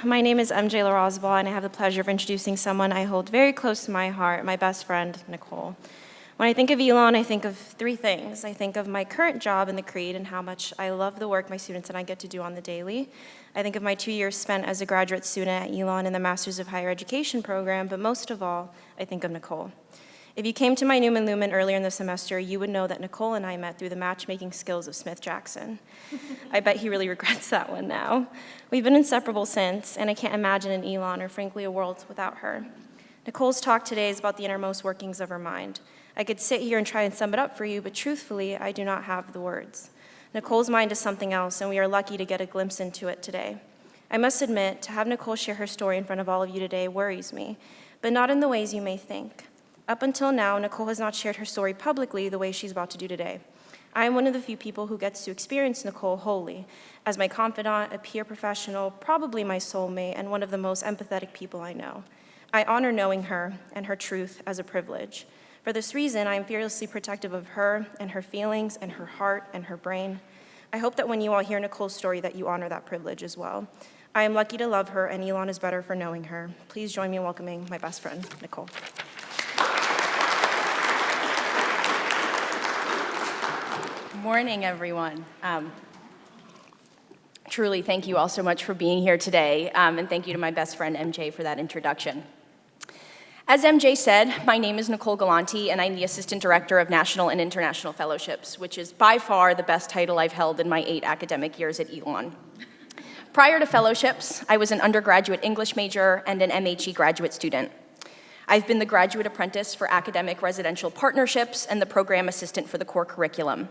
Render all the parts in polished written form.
My name is MJ LaRosbal, and I have the pleasure of introducing someone I hold very close to my heart, my best friend, Nicole. When I think of Elon, I think of three things. I think of my current job in the Creed and how much I love the work my students and I get to do on the daily. I think of my 2 years spent as a graduate student at Elon in the Masters of Higher Education program, but most of all, I think of Nicole. If you came to my Newman Lumen earlier in the semester, you would know that Nicole and I met through the matchmaking skills of Smith Jackson. I bet he really regrets that one now. We've been inseparable since, and I can't imagine an Elon or frankly a world without her. Nicole's talk today is about the innermost workings of her mind. I could sit here and try and sum it up for you, but truthfully, I do not have the words. Nicole's mind is something else, and we are lucky to get a glimpse into it today. I must admit, to have Nicole share her story in front of all of you today worries me, but not in the ways you may think. Up until now, Nicole has not shared her story publicly the way she's about to do today. I am one of the few people who gets to experience Nicole wholly, as my confidant, a peer professional, probably my soulmate, and one of the most empathetic people I know. I honor knowing her and her truth as a privilege. For this reason, I am fearlessly protective of her and her feelings and her heart and her brain. I hope that when you all hear Nicole's story that you honor that privilege as well. I am lucky to love her, and Elon is better for knowing her. Please join me in welcoming my best friend, Nicole. Morning, everyone. Truly, thank you all so much for being here today, and thank you to my best friend, MJ, for that introduction. As MJ said, my name is Nicole Galante, and I'm the Assistant Director of National and International Fellowships, which is by far the best title I've held in my 8 academic years at Elon. Prior to fellowships, I was an undergraduate English major and an MHE graduate student. I've been the graduate apprentice for academic residential partnerships and the program assistant for the core curriculum.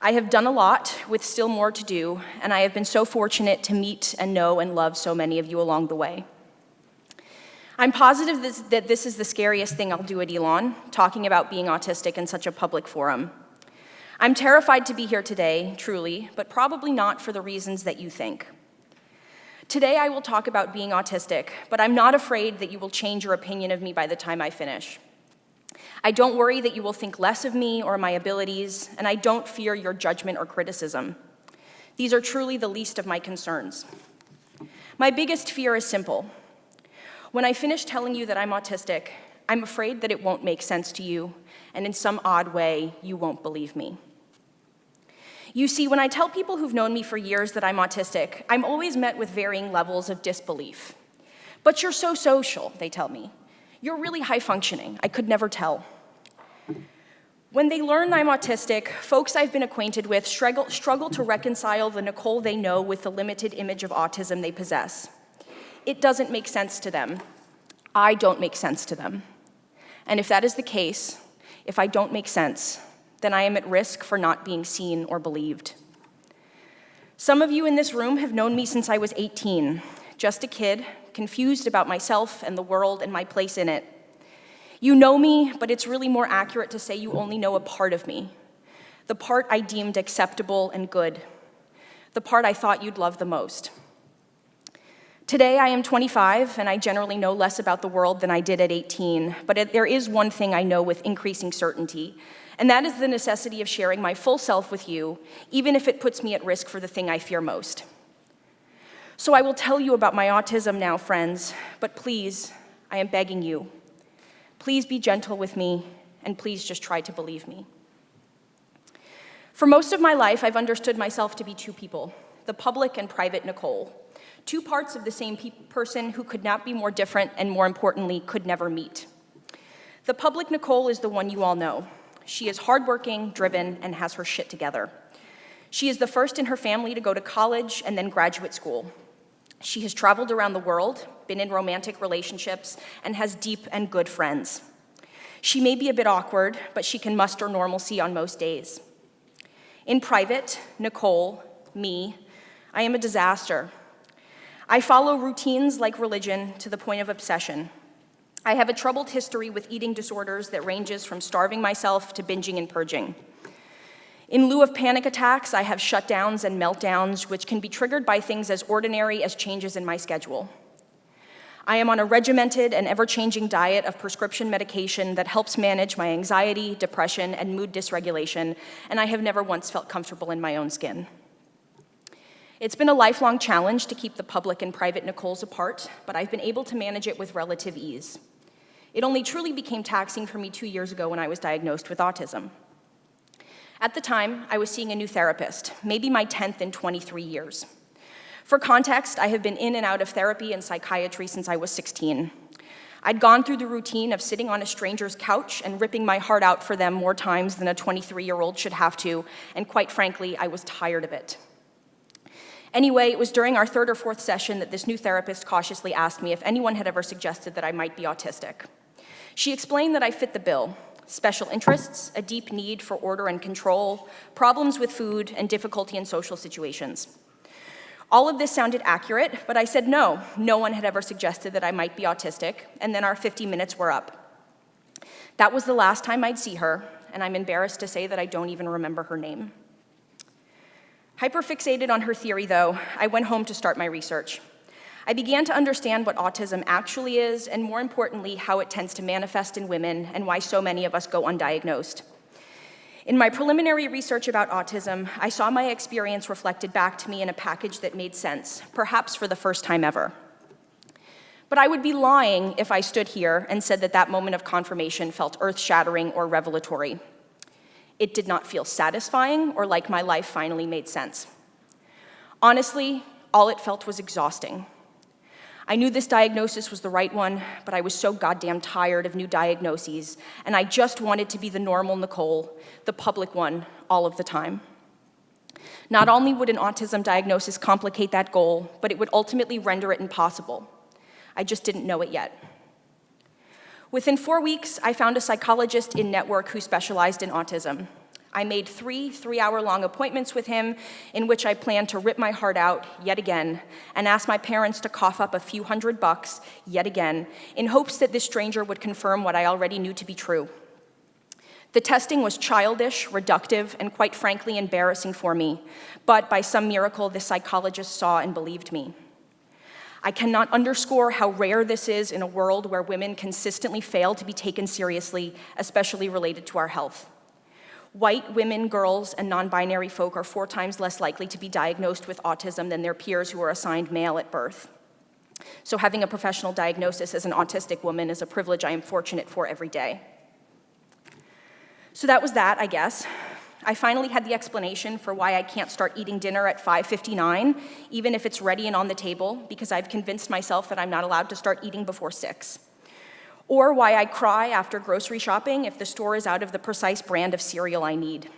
I have done a lot with still more to do, and I have been so fortunate to meet and know and love so many of you along the way. I'm positive that this is the scariest thing I'll do at Elon, talking about being autistic in such a public forum. I'm terrified to be here today, truly, but probably not for the reasons that you think. Today I will talk about being autistic, but I'm not afraid that you will change your opinion of me by the time I finish. I don't worry that you will think less of me or my abilities, and I don't fear your judgment or criticism. These are truly the least of my concerns. My biggest fear is simple. When I finish telling you that I'm autistic, I'm afraid that it won't make sense to you, and in some odd way, you won't believe me. You see, when I tell people who've known me for years that I'm autistic, I'm always met with varying levels of disbelief. But you're so social, they tell me. You're really high functioning. I could never tell. When they learn I'm autistic, folks I've been acquainted with struggle to reconcile the Nicole they know with the limited image of autism they possess. It doesn't make sense to them. I don't make sense to them. And if that is the case, if I don't make sense, then I am at risk for not being seen or believed. Some of you in this room have known me since I was 18, just a kid, confused about myself and the world and my place in it. You know me, but it's really more accurate to say you only know a part of me, the part I deemed acceptable and good, the part I thought you'd love the most. Today I am 25, and I generally know less about the world than I did at 18, but there is one thing I know with increasing certainty, and that is the necessity of sharing my full self with you, even if it puts me at risk for the thing I fear most. So I will tell you about my autism now, friends, but please, I am begging you, please be gentle with me, and please just try to believe me. For most of my life, I've understood myself to be two people, the public and private Nicole, two parts of the same person who could not be more different and, more importantly, could never meet. The public Nicole is the one you all know. She is hardworking, driven, and has her shit together. She is the first in her family to go to college and then graduate school. She has traveled around the world, been in romantic relationships, and has deep and good friends. She may be a bit awkward, but she can muster normalcy on most days. In private, Nicole, me, I am a disaster. I follow routines like religion to the point of obsession. I have a troubled history with eating disorders that ranges from starving myself to binging and purging. In lieu of panic attacks, I have shutdowns and meltdowns, which can be triggered by things as ordinary as changes in my schedule. I am on a regimented and ever-changing diet of prescription medication that helps manage my anxiety, depression, and mood dysregulation, and I have never once felt comfortable in my own skin. It's been a lifelong challenge to keep the public and private Nicoles apart, but I've been able to manage it with relative ease. It only truly became taxing for me 2 years ago when I was diagnosed with autism. At the time, I was seeing a new therapist, maybe my 10th in 23 years. For context, I have been in and out of therapy and psychiatry since I was 16. I'd gone through the routine of sitting on a stranger's couch and ripping my heart out for them more times than a 23-year-old should have to, and quite frankly, I was tired of it. Anyway, it was during our third or fourth session that this new therapist cautiously asked me if anyone had ever suggested that I might be autistic. She explained that I fit the bill: special interests, a deep need for order and control, problems with food, and difficulty in social situations. All of this sounded accurate, but I said no one had ever suggested that I might be autistic, and then our 50 minutes were up. That was the last time I'd see her, and I'm embarrassed to say that I don't even remember her name. Hyperfixated on her theory, though, I went home to start my research. I began to understand what autism actually is, and more importantly, how it tends to manifest in women and why so many of us go undiagnosed. In my preliminary research about autism, I saw my experience reflected back to me in a package that made sense, perhaps for the first time ever. But I would be lying if I stood here and said that that moment of confirmation felt earth-shattering or revelatory. It did not feel satisfying or like my life finally made sense. Honestly, all it felt was exhausting. I knew this diagnosis was the right one, but I was so goddamn tired of new diagnoses, and I just wanted to be the normal Nicole, the public one, all of the time. Not only would an autism diagnosis complicate that goal, but it would ultimately render it impossible. I just didn't know it yet. Within 4 weeks, I found a psychologist in network who specialized in autism. I made 3 3-hour-long appointments with him in which I planned to rip my heart out yet again and ask my parents to cough up a few $100 yet again in hopes that this stranger would confirm what I already knew to be true. The testing was childish, reductive, and quite frankly embarrassing for me, but by some miracle, the psychologist saw and believed me. I cannot underscore how rare this is in a world where women consistently fail to be taken seriously, especially related to our health. White women, girls, and non-binary folk are 4 times less likely to be diagnosed with autism than their peers who are assigned male at birth. So having a professional diagnosis as an autistic woman is a privilege I am fortunate for every day. So that was that, I guess. I finally had the explanation for why I can't start eating dinner at 5:59, even if it's ready and on the table, because I've convinced myself that I'm not allowed to start eating before 6. Or why I cry after grocery shopping if the store is out of the precise brand of cereal I need.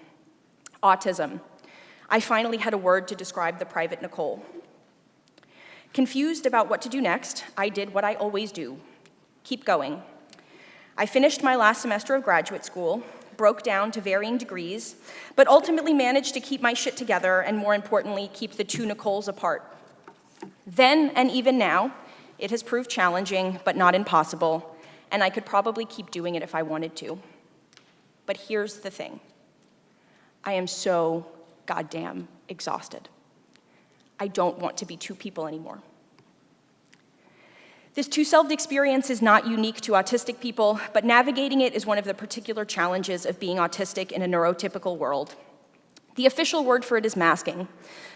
Autism. I finally had a word to describe the private Nicole. Confused about what to do next, I did what I always do: keep going. I finished my last semester of graduate school, broke down to varying degrees, but ultimately managed to keep my shit together and, more importantly, keep the 2 Nicoles apart. Then, and even now, it has proved challenging, but not impossible, and I could probably keep doing it if I wanted to. But here's the thing. I am so goddamn exhausted. I don't want to be 2 people anymore. This 2-selved experience is not unique to autistic people, but navigating it is one of the particular challenges of being autistic in a neurotypical world. The official word for it is masking,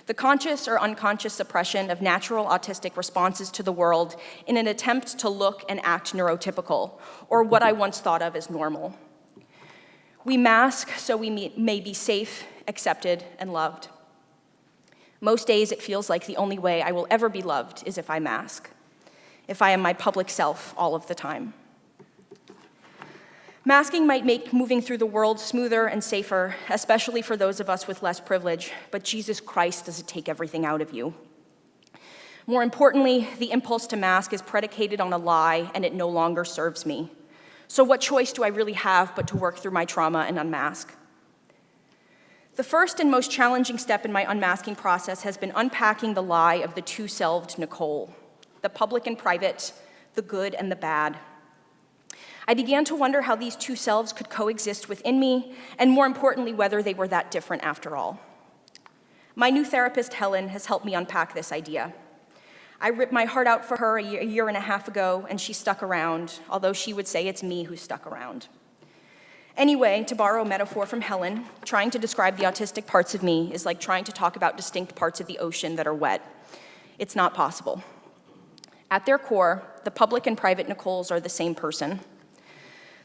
the conscious or unconscious suppression of natural autistic responses to the world in an attempt to look and act neurotypical, or what I once thought of as normal. We mask so we may be safe, accepted, and loved. Most days it feels like the only way I will ever be loved is if I mask, if I am my public self all of the time. Masking might make moving through the world smoother and safer, especially for those of us with less privilege, but Jesus Christ, does it take everything out of you. More importantly, the impulse to mask is predicated on a lie, and it no longer serves me. So what choice do I really have but to work through my trauma and unmask? The first and most challenging step in my unmasking process has been unpacking the lie of the 2-selved Nicole, the public and private, the good and the bad. I began to wonder how these 2 selves could coexist within me, and more importantly, whether they were that different after all. My new therapist, Helen, has helped me unpack this idea. I ripped my heart out for her a year and a half ago, and she stuck around, although she would say it's me who stuck around. Anyway, to borrow a metaphor from Helen, trying to describe the autistic parts of me is like trying to talk about distinct parts of the ocean that are wet. It's not possible. At their core, the public and private Nicoles are the same person.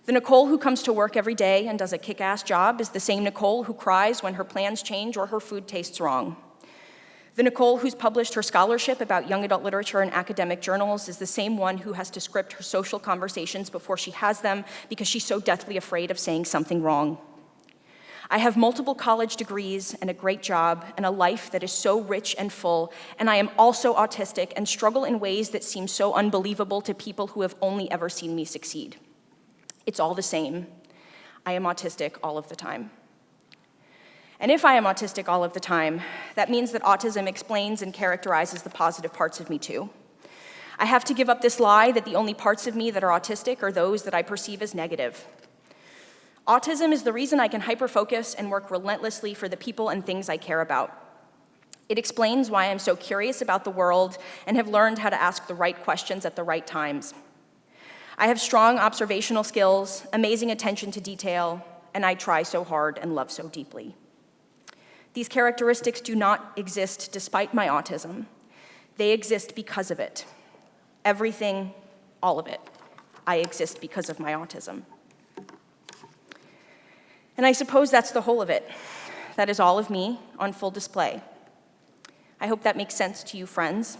The Nicole who comes to work every day and does a kick-ass job is the same Nicole who cries when her plans change or her food tastes wrong. The Nicole who's published her scholarship about young adult literature in academic journals is the same one who has to script her social conversations before she has them because she's so deathly afraid of saying something wrong. I have multiple college degrees and a great job and a life that is so rich and full, and I am also autistic and struggle in ways that seem so unbelievable to people who have only ever seen me succeed. It's all the same. I am autistic all of the time. And if I am autistic all of the time, that means that autism explains and characterizes the positive parts of me too. I have to give up this lie that the only parts of me that are autistic are those that I perceive as negative. Autism is the reason I can hyper-focus and work relentlessly for the people and things I care about. It explains why I'm so curious about the world and have learned how to ask the right questions at the right times. I have strong observational skills, amazing attention to detail, and I try so hard and love so deeply. These characteristics do not exist despite my autism. They exist because of it. Everything, all of it. I exist because of my autism. And I suppose that's the whole of it. That is all of me on full display. I hope that makes sense to you, friends.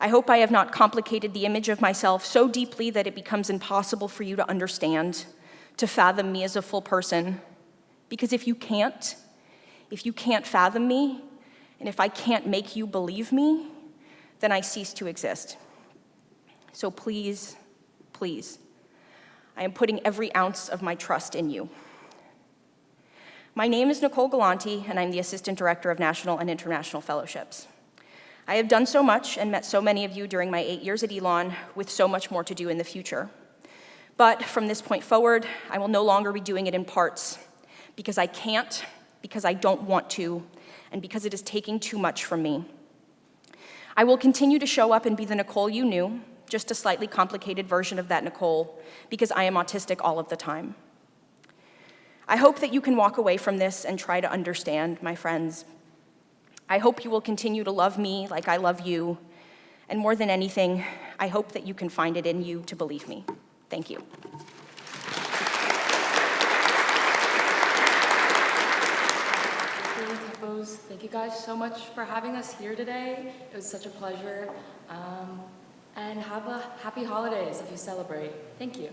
I hope I have not complicated the image of myself so deeply that it becomes impossible for you to understand, to fathom me as a full person. Because if you can't fathom me, and if I can't make you believe me, then I cease to exist. So please, please, I am putting every ounce of my trust in you. My name is Nicole Galante, and I'm the Assistant Director of National and International Fellowships. I have done so much and met so many of you during my 8 years at Elon, with so much more to do in the future. But from this point forward, I will no longer be doing it in parts, because I can't, because I don't want to, and because it is taking too much from me. I will continue to show up and be the Nicole you knew, just a slightly complicated version of that Nicole, because I am autistic all of the time. I hope that you can walk away from this and try to understand, my friends. I hope you will continue to love me like I love you, and more than anything, I hope that you can find it in you to believe me. Thank you. Thank you guys so much for having us here today. It was such a pleasure. And have a happy holidays if you celebrate. Thank you.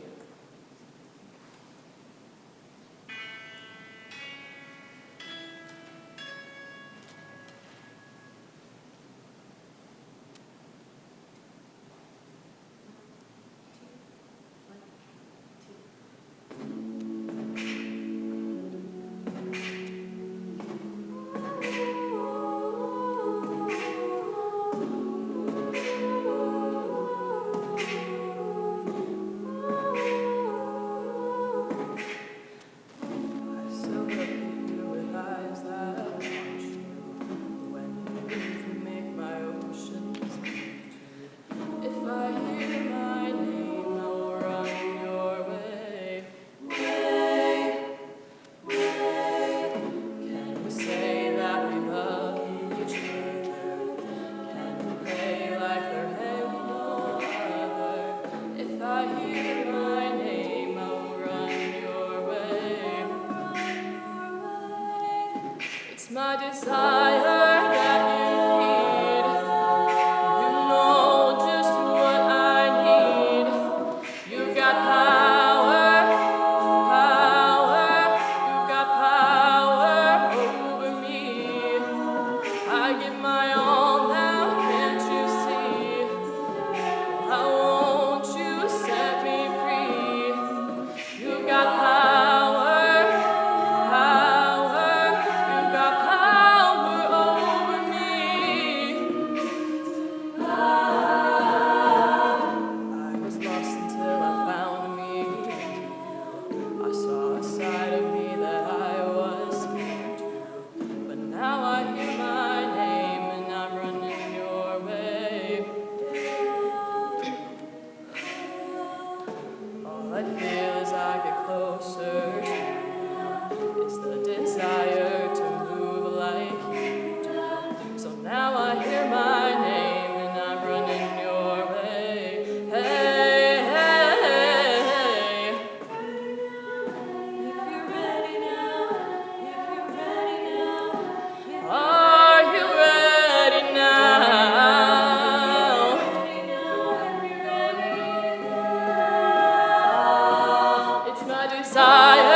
My desire that you feed, you know just what I need. You've got power, you've got power over me. I give my all now, can't you see? I want you to set me free. You've got power. You've got power desire.